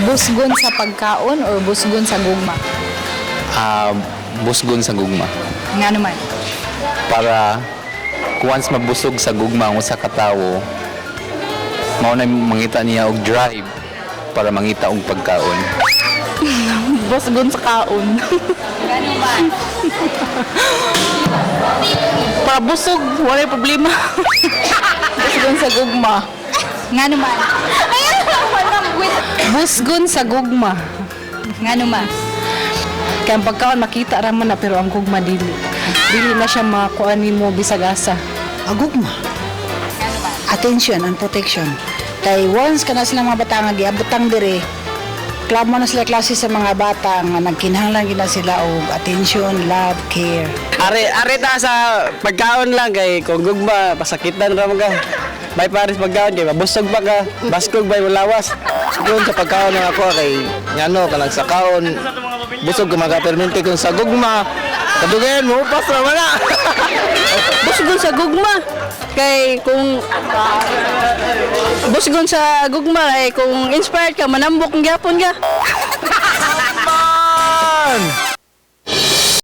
Busgon sa pagkaon or busgon sa gugma? Busgon sa gugma. Nga naman. Para once mabusog sa gugma ang usa ka tawo, mao na mangita niya og drive para mangita og pagkaon. Busgon sa kaon. Nga naman. Para busog, wala problema. Busgon sa gugma. Nga naman. Busgon sa gugma. Nga naman. Kaya ang pagkaon makita raman na pero ang gugma dili. Dili na siya makuha mo bisag asa. Agugma. Attention and protection. Kay once ka na sila mga bata nga giabutang dire, klamo na sila klase sa mga bata nga nagkinahanglan gina sila og attention, love, care. Are ta sa pagkaon lang kay kung gugma pasakitan ra mga. May pares pagkaon kay mabusog ba ka, baskog bay malawas. Siguro sa pagkaon na ako kay ngano kanang sa kaon busog ka magapermente kung sa gugma. Kadugayan mo pas ra man na. Busgon sa gugma. Kay kung busgon sa gugma ay kung inspired ka manambok ng gyapon ka. Man!